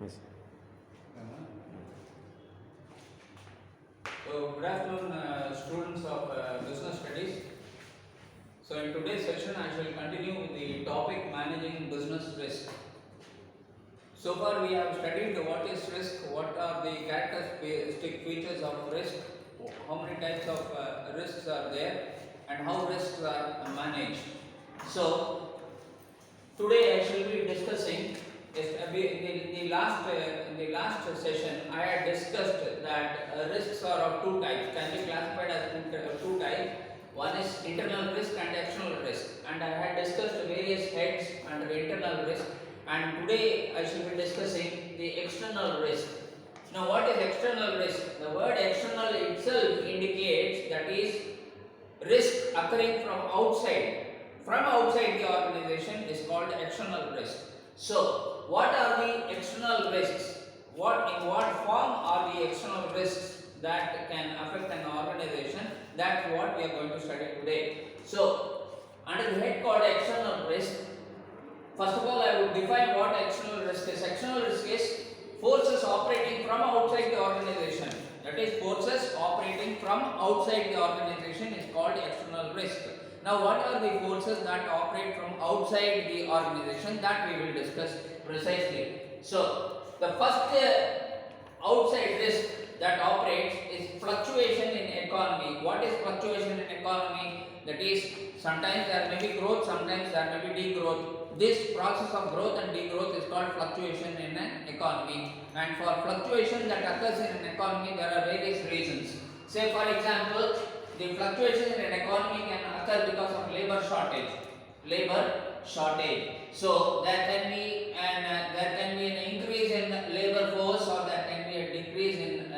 Yes. So, good afternoon, students of business studies. So, in today's session, I shall continue with the topic managing business risk. So far, we have studied what is risk, what are the characteristic features of risk, how many types of risks are there, and how risks are managed. So, today I shall be discussing. In the last session, I had discussed that risks are of two types. Can be classified as two types. One is internal risk and external risk. And I had discussed various heads under internal risk. And today I shall be discussing the external risk. Now, what is external risk? The word external itself indicates that is risk occurring from outside. From outside the organization is called external risk. So, what are the external risks? In what form are the external risks that can affect an organization? That's what we are going to study today. So, under the head called external risk, first of all, I would define what external risk is. External risk is forces operating from outside the organization. That is, forces operating from outside the organization is called external risk. Now, what are the forces that operate from outside the organization? That we will discuss precisely. So, the first outside risk that operates is fluctuation in economy. What is fluctuation in economy? That is, sometimes there may be growth, sometimes there may be degrowth. This process of growth and degrowth is called fluctuation in an economy. And for fluctuation that occurs in an economy, there are various reasons. Say, for example, the fluctuation in an economy can occur because of labor shortage. So there can be an increase in labor force, or there can be a decrease in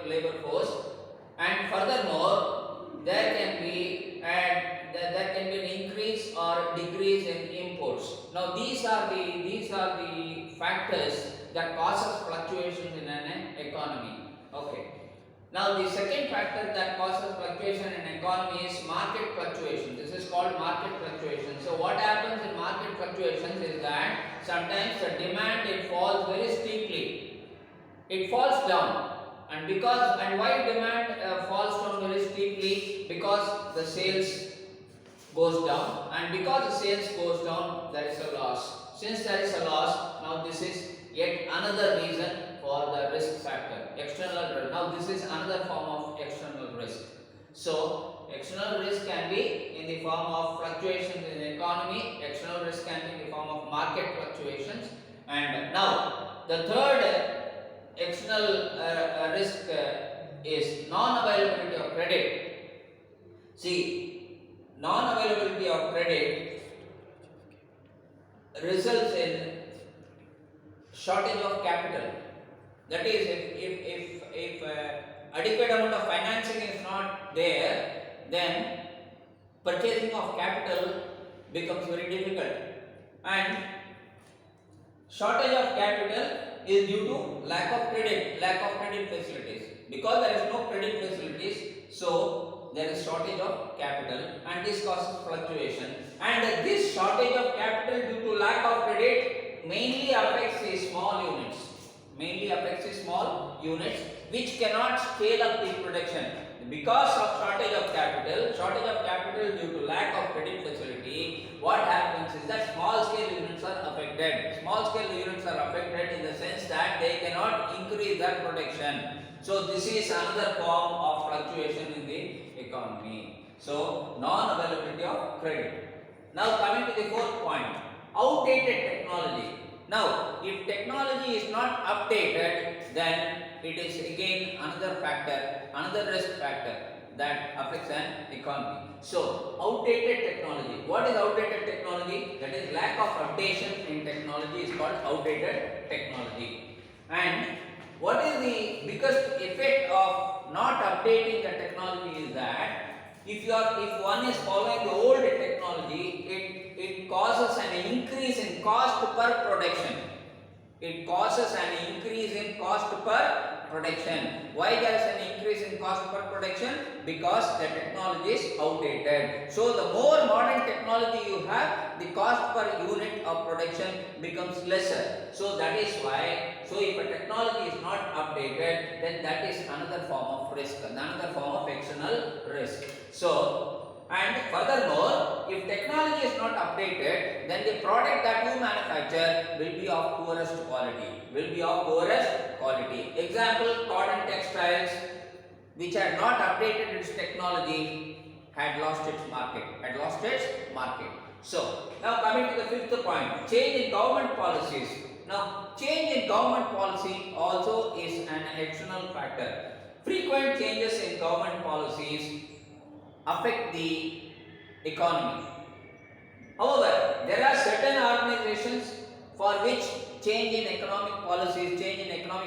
labor force. And furthermore, there can be an increase or decrease in imports. Now these are the factors that causes fluctuations in an economy. Okay. Now the second factor that causes fluctuation in economy is market fluctuation. This is called market fluctuation. So what happens in market fluctuations is that sometimes the demand falls very steeply. It falls down. And why demand falls down very steeply? Because the sales goes down, and because the sales goes down, there is a loss. Since there is a loss, now this is yet another reason for the risk factor. External risk. Now this is another form of external risk. So external risk can be in the form of fluctuations in the economy. External risk can be in the form of market fluctuations. And now the third external risk is non-availability of credit. See, non-availability of credit results in shortage of capital. That is, if adequate amount of financing is not there, then purchasing of capital becomes very difficult. And shortage of capital is due to lack of credit facilities. Because there is no credit facilities, so there is shortage of capital, and this causes fluctuation. And this shortage of capital due to lack of credit mainly affects the small units, which cannot scale up the production. Because of shortage of capital due to lack of credit facility, what happens is that small scale units are affected. Small scale units are affected in the sense that they cannot increase their production. So this is another form of fluctuation in the economy. So non-availability of credit. Now coming to the fourth point, outdated technology. Now, if technology is not updated, then it is again another risk factor that affects an economy. So, outdated technology. What is outdated technology? That is, lack of updation in technology is called outdated technology. And what is the biggest effect of not updating the technology is that if one is following the old technology, it causes an increase in cost per production. It causes an increase in cost per production. Why there is an increase in cost per production? Because the technology is outdated. So the more modern technology you have, the cost per unit of production becomes lesser. So that is why, so if a technology is not updated, then that is another form of risk, another form of external risk. So, and furthermore, if technology is not updated, then the product that you manufacture will be of poorest quality. Example, cotton textiles, which had not updated its technology, had lost its market. So, now coming to the fifth point, change in government policies. Now, change in government policy also is an external factor. Frequent changes in government policies affect the economy. However, there are certain organizations for which change in economic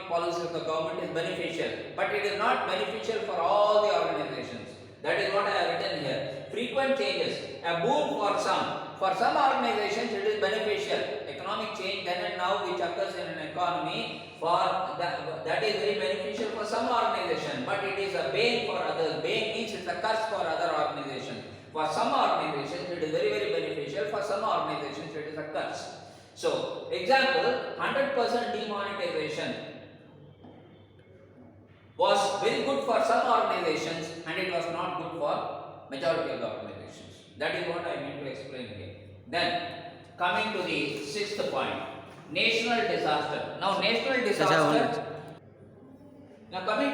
policies of the government is beneficial, but it is not beneficial for all the organizations. That is what I have written here. Frequent changes, a boom for some. For some organizations it is beneficial. Economic change then and now which occurs in an economy, for that is very beneficial for some organization, but it is a bane for others. Bane means it's a curse for other organizations. For some organizations it is very beneficial, for some organizations it is a curse. So, example, 100% demonetization was very good for some organizations and it was not good for majority of the organizations. That is what I mean to explain here. Then, coming to the sixth point, national disaster. Now, coming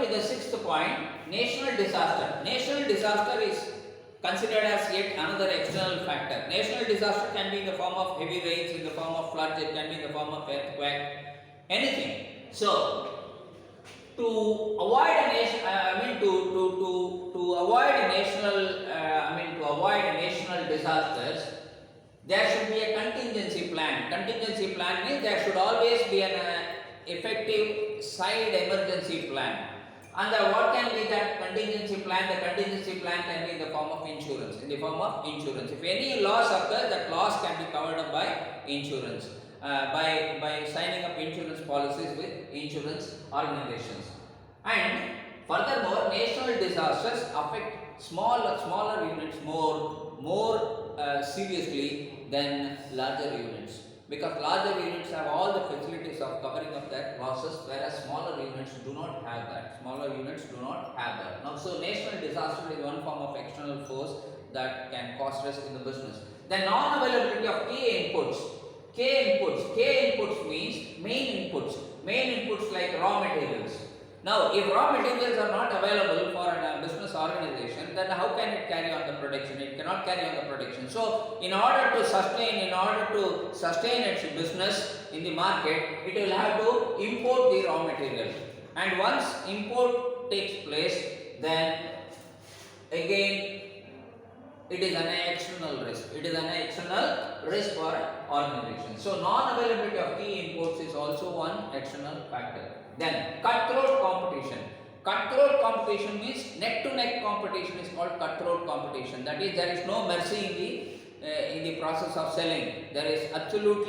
to the sixth point, national disaster. National disaster is considered as yet another external factor. National disaster can be in the form of heavy rains, in the form of floods, it can be in the form of earthquake, anything. So, to avoid a nation, to avoid national disasters, there should be a contingency plan. Contingency plan means there should always be an effective side emergency plan. And what can be that contingency plan? The contingency plan can be in the form of insurance. If any loss occurs, that loss can be covered up by insurance. By signing up insurance policies with insurance organizations. And furthermore, national disasters affect smaller units more seriously than larger units, because larger units have all the facilities of covering up their losses, whereas smaller units do not have that. Now, so national disaster is one form of external force that can cause risk in the business. The non-availability of key inputs. K inputs means main inputs like raw materials. Now, if raw materials are not available for a business organization, then how can it carry on the production? It cannot carry on the production. So, in order to sustain its business in the market, it will have to import the raw material. And once import takes place, then again it is an external risk for organization. So, non-availability of key inputs is also one external factor. Then, cutthroat competition. Cutthroat competition means neck-to-neck competition is called cutthroat competition. That is, there is no mercy in the process of selling. There is absolute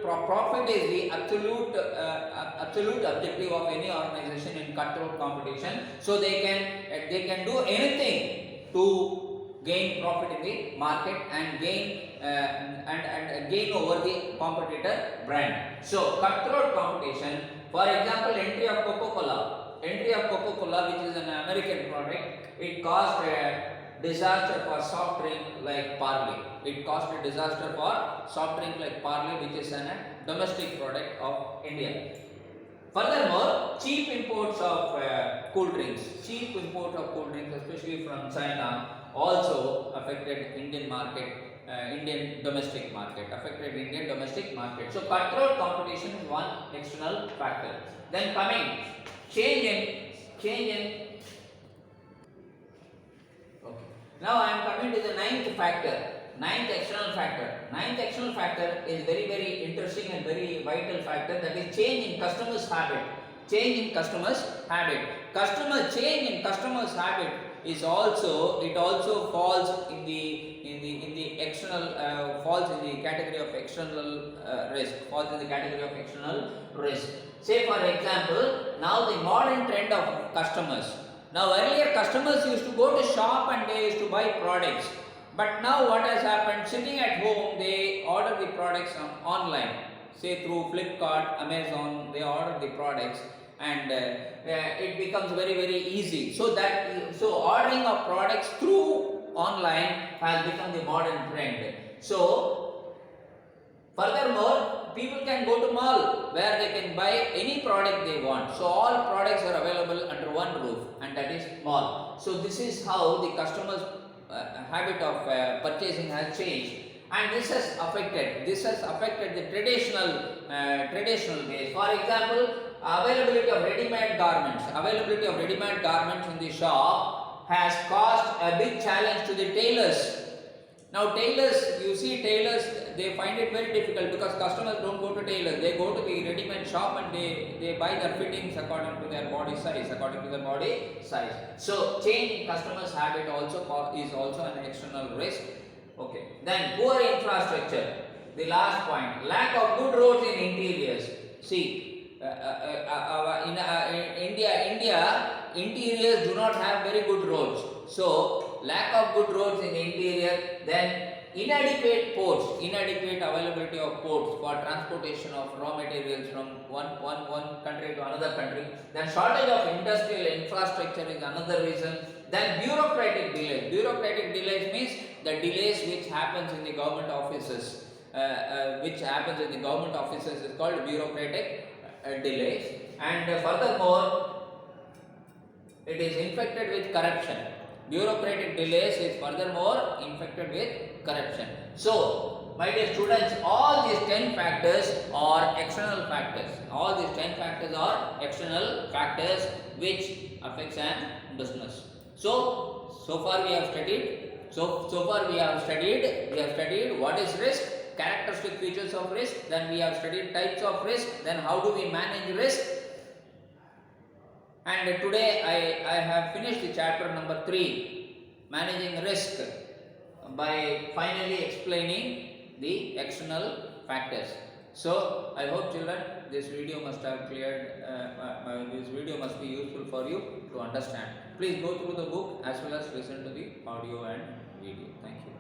profit is the absolute objective of any organization in cutthroat competition. So they can do anything to gain profit in the market and gain over the competitor brand. So cutthroat competition. For example, entry of Coca-Cola, which is an American product, it caused a disaster for soft drink like Parley. Which is a domestic product of India. Furthermore, cheap imports of cool drinks, especially from China, also affected Indian domestic market. So cutthroat competition is one external factor. Then coming change in. Okay. Now I am coming to the ninth external factor is very interesting and very vital factor, that is change in customers' habit. Change in customers' habit is also falls in the external falls in the category of external risk, falls in the category of external risk. Say for example, now the modern trend of customers. Now earlier customers used to go to shop and they used to buy products, but now what has happened, sitting at home they order the products online, say through Flipkart, Amazon, they order the products, and it becomes very easy. So ordering of products through online has become the modern trend. So furthermore, people can go to mall where they can buy any product they want. So all products are available under one roof, and that is mall. So this is how the customers habit of purchasing has changed, and this has affected the traditional ways. For example, availability of ready-made garments in the shop has caused a big challenge to the tailors. Now tailors, you see tailors, they find it very difficult because customers don't go to tailors, they go to the ready-made shop and they buy their fittings according to their body size, So change in customers' habit is also an external risk. Okay. Then poor infrastructure, the last point, lack of good roads in interiors. See, in India, interiors do not have very good roads. So lack of good roads in interior, then inadequate availability of ports for transportation of raw materials from one country to another country. Then shortage of industrial infrastructure is another reason. Then bureaucratic delays means the delays which happens in the government offices, is called bureaucratic delays. And furthermore, it is infected with corruption. Bureaucratic delays is furthermore infected with corruption. So, my dear students, all these 10 factors are external factors. Which affects an business. So far we have studied. We have studied what is risk, characteristic features of risk. Then we have studied types of risk. Then how do we manage risk? And today I have finished the chapter number 3, managing risk, by finally explaining the external factors. So I hope children, this video must be useful for you to understand. Please go through the book as well as listen to the audio and video. Thank you.